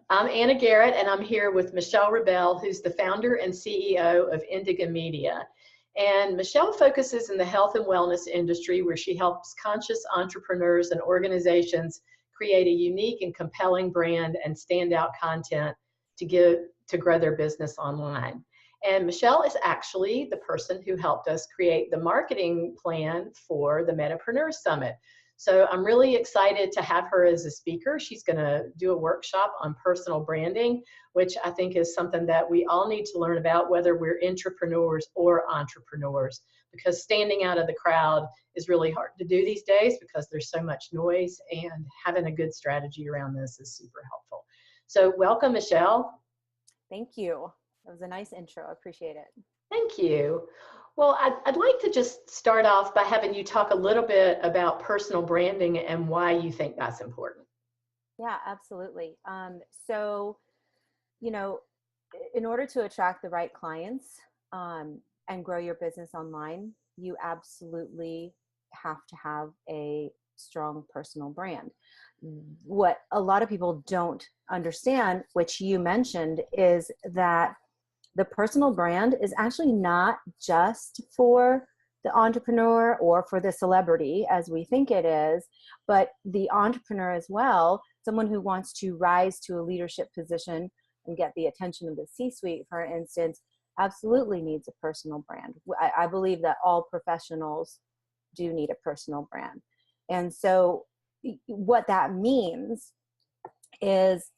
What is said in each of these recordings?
I'm Anna Garrett, and I'm here with Michelle Rabell, who's the founder and CEO of Indigo Media. And Michelle focuses in the health and wellness industry, where she helps conscious entrepreneurs and organizations create a unique and compelling brand and standout content to grow their business online. And Michelle is actually the person who helped us create the marketing plan for the Medipreneurs Summit. So I'm really excited to have her as a speaker. She's going to do a workshop on personal branding, which I think is something that we all need to learn about, whether we're intrapreneurs or entrepreneurs, because standing out of the crowd is really hard to do these days because there's so much noise, and having a good strategy around this is super helpful. So welcome, Michelle. Thank you. That was a nice intro. I appreciate it. Thank you. Well, I'd like to just start off by having you talk a little bit about personal branding and why you think that's important. Yeah, absolutely. So, in order to attract the right clients and grow your business online, you absolutely have to have a strong personal brand. What a lot of people don't understand, which you mentioned, is that the personal brand is actually not just for the entrepreneur or for the celebrity as we think it is, but the entrepreneur as well, someone who wants to rise to a leadership position and get the attention of the C-suite, for instance, absolutely needs a personal brand. I believe that all professionals do need a personal brand. And so what that means is,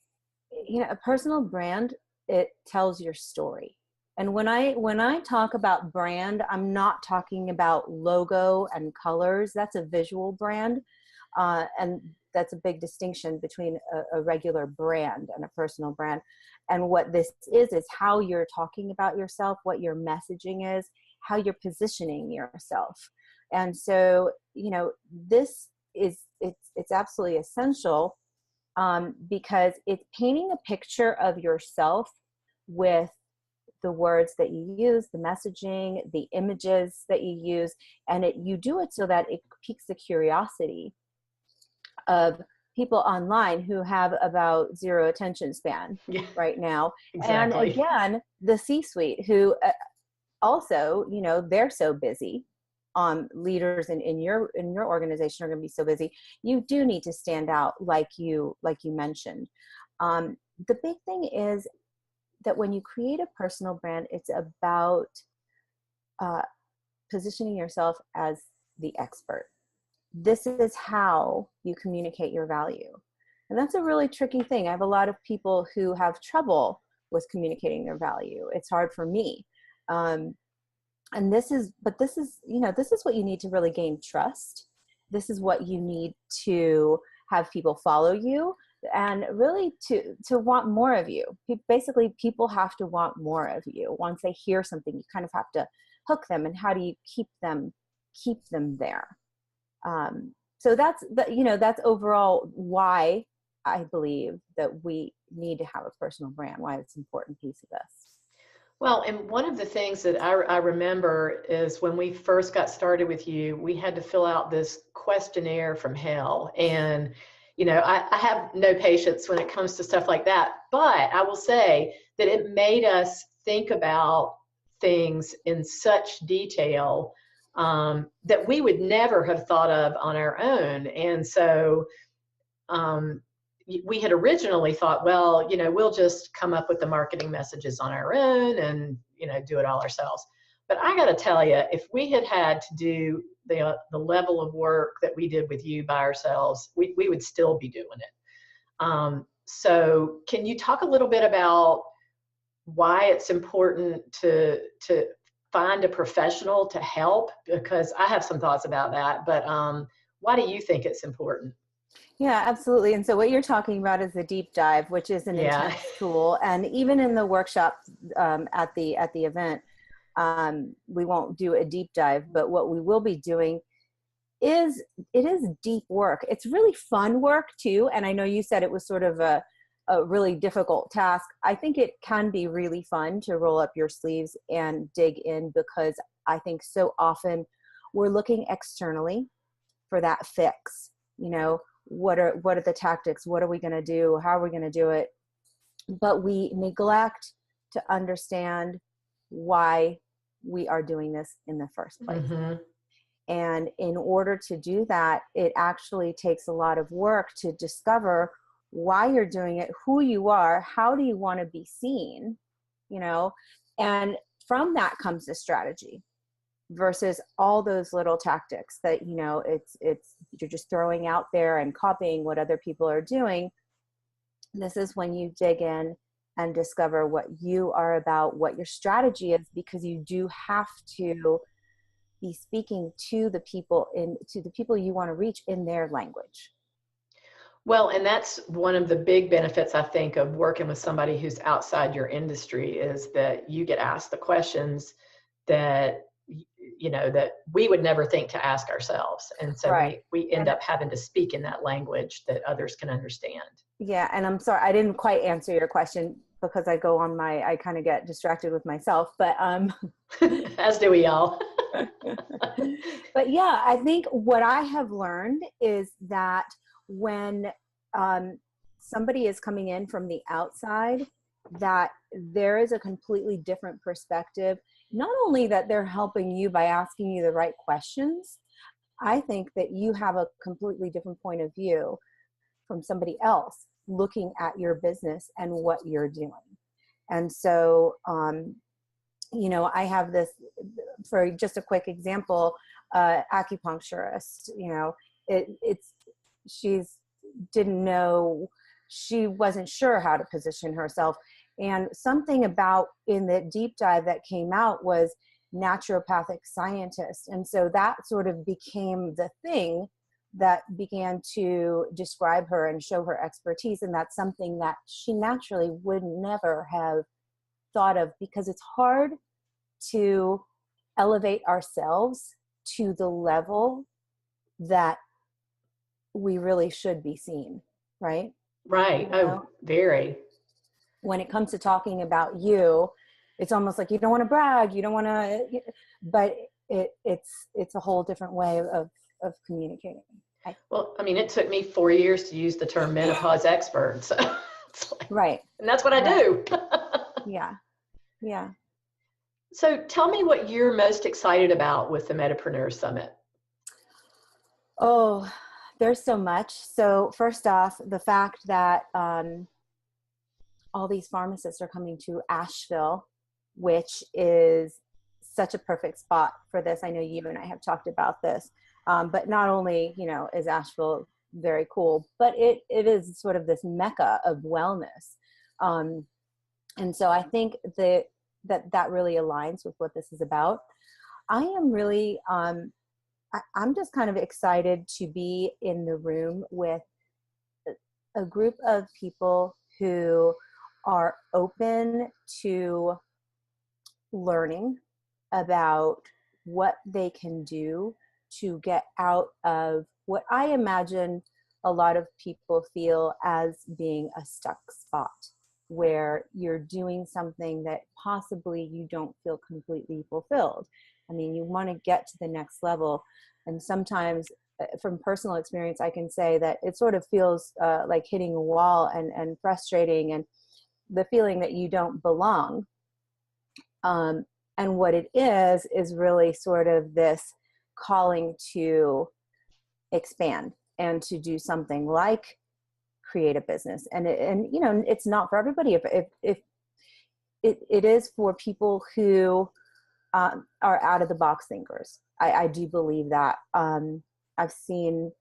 a personal brand, it tells your story. And when I talk about brand, I'm not talking about logo and colors. That's a visual brand. And that's a big distinction between a regular brand and a personal brand. And what this is how you're talking about yourself, what your messaging is, how you're positioning yourself. And so, this is, it's absolutely essential because it's painting a picture of yourself with the words that you use, the messaging, the images that you use, and you do it so that it piques the curiosity of people online who have about zero attention span right now. Exactly. And again, the C-suite who also, they're so busy. Leaders in your organization are going to be so busy. You do need to stand out, like you mentioned. The big thing is that when you create a personal brand, it's about positioning yourself as the expert. This is how you communicate your value. And that's a really tricky thing. I have a lot of people who have trouble with communicating their value. It's hard for me. And this is what you need to really gain trust. This is what you need to have people follow you, and really to want more of you. Basically, people have to want more of you. Once they hear something, you kind of have to hook them. And how do you keep them there? So that's overall why I believe that we need to have a personal brand, why it's an important piece of this. Well, and one of the things that I remember is when we first got started with you, we had to fill out this questionnaire from hell. And, I have no patience when it comes to stuff like that. But I will say that it made us think about things in such detail that we would never have thought of on our own. And so we had originally thought, well, we'll just come up with the marketing messages on our own and, do it all ourselves. But I got to tell you, if we had to do the level of work that we did with you by ourselves, we would still be doing it. So can you talk a little bit about why it's important to find a professional to help? Because I have some thoughts about that, but why do you think it's important? Yeah, absolutely. And so what you're talking about is the deep dive, which is an intense tool. And even in the workshop at the event, we won't do a deep dive, but what we will be doing is deep work. It's really fun work too. And I know you said it was sort of a really difficult task. I think it can be really fun to roll up your sleeves and dig in, because I think so often we're looking externally for that fix. What are the tactics? What are we going to do? How are we going to do it? but we neglect to understand why we are doing this in the first place. Mm-hmm. And in order to do that, it actually takes a lot of work to discover why you're doing it, who you are, how do you want to be seen, you know, and from that comes the strategy versus all those little tactics that, you know, you're just throwing out there and copying what other people are doing. This is when you dig in and discover what you are about, what your strategy is, because you do have to be speaking to the people you want to reach in their language. Well, and that's one of the big benefits, I think, of working with somebody who's outside your industry, is that you get asked the questions that, you know, that we would never think to ask ourselves. And so Right. we end up having to speak in that language that others can understand. Yeah. And I'm sorry, I didn't quite answer your question because I kind of get distracted with myself, but, As do we all. but yeah, I think what I have learned is that when somebody is coming in from the outside, that there is a completely different perspective. Not only that they're helping you by asking you the right questions, I think that you have a completely different point of view from somebody else looking at your business and what you're doing. And so, you know, I have this, for just a quick example, acupuncturist, you know, she wasn't sure how to position herself. And something about in the deep dive that came out was naturopathic scientist. And so that sort of became the thing that began to describe her and show her expertise. And that's something that she naturally would never have thought of, because it's hard to elevate ourselves to the level that we really should be seen, right? Right. You know? Oh, very. When it comes to talking about you, it's almost like you don't want to brag, you don't want to, but it's a whole different way of communicating. Well, I mean, it took me 4 years to use the term menopause expert. So it's like, right. and that's what I Right. do. Yeah. Yeah. So tell me what you're most excited about with the Medipreneurs Summit. Oh, there's so much. So first off, the fact that all these pharmacists are coming to Asheville, which is such a perfect spot for this. I know you and I have talked about this, but not only, you know, is Asheville very cool, but it is sort of this mecca of wellness. And so I think that really aligns with what this is about. I am really, I'm just kind of excited to be in the room with a group of people who are open to learning about what they can do to get out of what I imagine a lot of people feel as being a stuck spot, where you're doing something that possibly you don't feel completely fulfilled. I mean, you want to get to the next level. And sometimes from personal experience, I can say that it sort of feels like hitting a wall and frustrating, and the feeling that you don't belong. And what it is really sort of this calling to expand and to do something like create a business. And you know, it's not for everybody. If it is for people who are out of the box thinkers. I do believe that. I've seen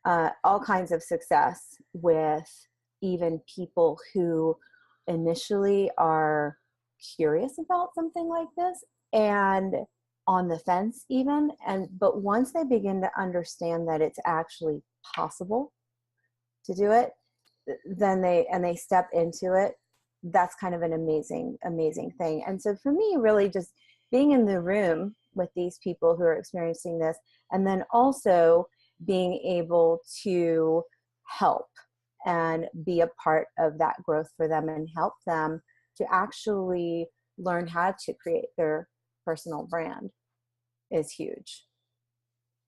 all kinds of success with even people who initially are curious about something like this and on the fence even, but once they begin to understand that it's actually possible to do it, then they step into it. That's kind of an amazing thing. And so for me, really just being in the room with these people who are experiencing this, and then also being able to help and be a part of that growth for them and help them to actually learn how to create their personal brand is huge.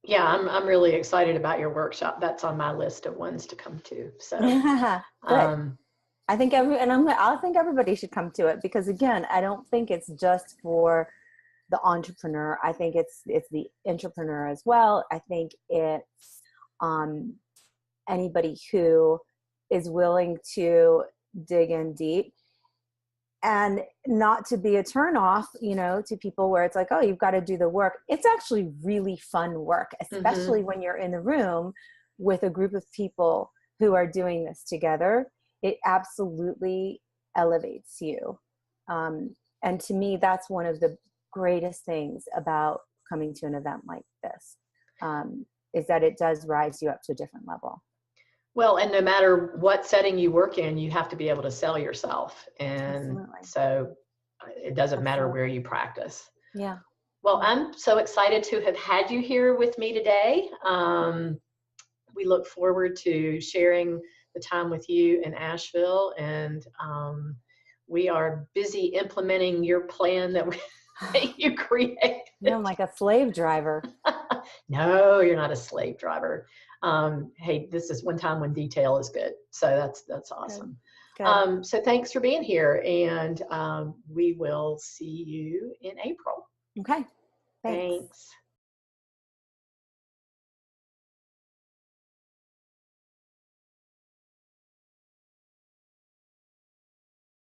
Yeah, I'm really excited about your workshop. That's on my list of ones to come to. So, Good. I think I think everybody should come to it, because again, I don't think it's just for the entrepreneur. I think it's the entrepreneur as well. I think it's anybody who is willing to dig in deep, and not to be a turnoff, to people where it's like, oh, you've got to do the work. It's actually really fun work, especially when you're in the room with a group of people who are doing this together. It absolutely elevates you. And to me, that's one of the greatest things about coming to an event like this, is that it does rise you up to a different level. Well, and no matter what setting you work in, you have to be able to sell yourself. And Absolutely. so it doesn't matter Absolutely. where you practice. Yeah. Well, I'm so excited to have had you here with me today. We look forward to sharing the time with you in Asheville, and we are busy implementing your plan that you created. I'm like a slave driver. No, you're not a slave driver. Hey, this is one time when detail is good. So that's awesome. Good. So thanks for being here, and we will see you in April. Okay. Thanks. Thanks.